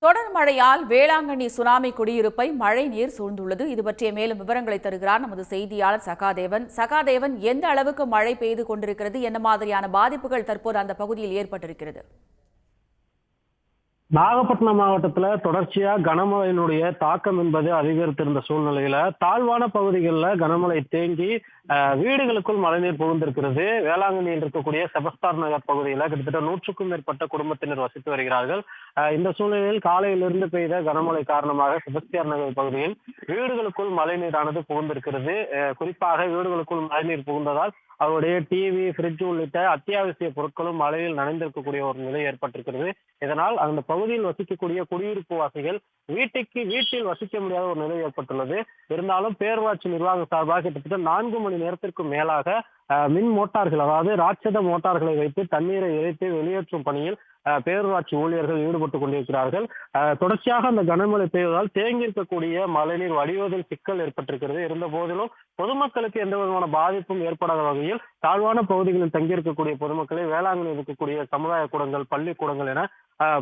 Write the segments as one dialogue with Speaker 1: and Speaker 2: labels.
Speaker 1: தொடர் மழையால் வேளாங்கண்ணி சுனாமி குடியிருப்பை மழை நீர் சூழ்ந்துள்ளது. இது பற்றிய மேலும் விவரங்களை தருகிறார் நமது செய்தியாளர் சகாதேவன். எந்த அளவுக்கு மழை பெய்து கொண்டிருக்கிறது, என்ன மாதிரியான பாதிப்புகள் தற்போது அந்த பகுதியில் ஏற்பட்டிருக்கிறது?
Speaker 2: நாகப்பட்டினம் மாவட்டத்துல தொடர்ச்சியா கனமழையினுடைய தாக்கம் என்பது அதிகரித்திருந்த சூழ்நிலையில தாழ்வான பகுதிகளில் கனமழை தேங்கி வீடுகளுக்குள் மழைநீர் புகுந்திருக்கிறது. வேளாங்கண்ணியில் இருக்கக்கூடிய செபஸ்தார் நகர் பகுதியில கிட்டத்தட்ட 100க்கும் மேற்பட்ட குடும்பத்தினர் வசித்து வருகிறார்கள். இந்த சூழ்நிலையில் காலையிலிருந்து பெய்த கனமழை காரணமாக செபஸ்தியார் நகர் பகுதியில் வீடுகளுக்குள் மழைநீரானது புகுந்திருக்கிறது. குறிப்பாக வீடுகளுக்குள் மழைநீர் புகுந்ததால் அவருடைய டிவி, ஃப்ரிட்ஜ் உள்ளிட்ட அத்தியாவசிய பொருட்களும் மழையில் நனைந்திருக்கக்கூடிய ஒரு நிலை ஏற்பட்டிருக்கிறது. இதனால் அந்த பகுதியில் வசிக்கக்கூடிய குடியிருப்பு வாசிகள் வீட்டில் வசிக்க முடியாத ஒரு நிலை ஏற்பட்டுள்ளது. இருந்தாலும் பேரூராட்சி நிர்வாக சார்பாக கிட்டத்தட்ட 4 மணி நேரத்திற்கு மேலாக மின் மோட்டார்கள், அதாவது ராட்சத மோட்டார்களை வைத்து தண்ணீரை இறைத்து வெளியேற்றும் பணியில் பேரூராட்சி ஊழியர்கள் ஈடுபட்டுக் கொண்டிருக்கிறார்கள். தொடர்ச்சியாக அந்த கனமழை பெய்வதால் தேங்கியிருக்கக்கூடிய மழைநீர் வடிவதில் சிக்கல் ஏற்பட்டிருக்கிறது. இருந்த போதிலும் பொதுமக்களுக்கு எந்த விதமான பாதிப்பும் ஏற்படாத வகையில் தாழ்வான பகுதிகளில் தங்கியிருக்கக்கூடிய பொதுமக்களை வேளாங்கண்ணி இருக்கக்கூடிய சமுதாய கூடங்கள், பள்ளிக்கூடங்கள் என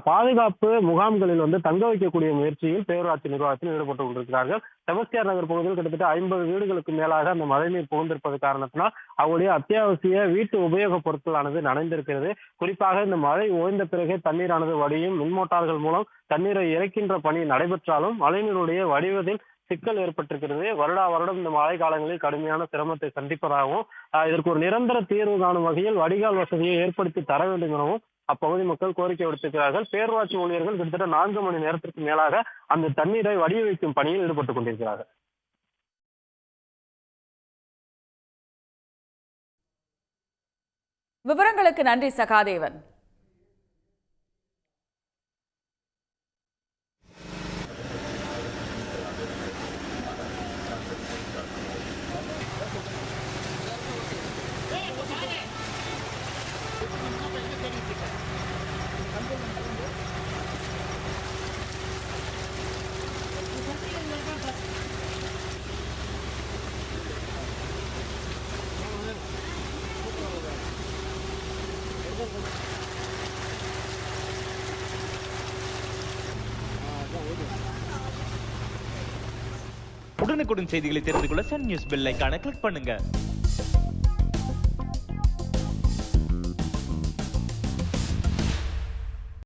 Speaker 2: பாதுகாப்பு முகாம்களில் தங்க வைக்கக்கூடிய முயற்சியில் பேரூராட்சி நிர்வாகத்தில் ஈடுபட்டு கொண்டிருக்கிறார்கள். செபஸ்தியார் நகர் பகுதியில் கிட்டத்தட்ட 50 வீடுகளுக்கு மேலாக அந்த மழைநீர் புகுந்திருப்பது காரணத்தினால் அவருடைய அத்தியாவசிய வீட்டு உபயோக பொருட்களானது நனைந்திருக்கிறது. குறிப்பாக இந்த மழை ஓய்ந்த பிறகு தண்ணீரானது வடியும் மின்மோட்டார்கள் மூலம் தண்ணீரை இறைக்கின்ற பணி நடைபெற்றாலும் மழைநீருடைய வடிவதில் சிக்கல் ஏற்பட்டிருக்கிறது. வருடம் இந்த மழை காலங்களில் கடுமையான சிரமத்தை சந்திப்பதாகவும் இதற்கு ஒரு நிரந்தர தீர்வு காணும் வகையில் வடிகால் வசதியை ஏற்படுத்தி தர வேண்டும் எனவும் அப்பகுதி மக்கள் கோரிக்கை விடுத்திருக்கிறார்கள். பேரூராட்சி ஊழியர்கள் கிட்டத்தட்ட 4 மணி நேரத்திற்கு மேலாக அந்த தண்ணீரை வடிய வைக்கும் பணியில் ஈடுபட்டுக் கொண்டிருக்கிறார்கள்.
Speaker 1: விவரங்களுக்கு நன்றி சகாதேவன்.
Speaker 3: உடனுக்குடன் செய்திகளை தெரிந்து கொள்ள சன் நியூஸ் பெல் ஐகானை கிளிக் பண்ணுங்க.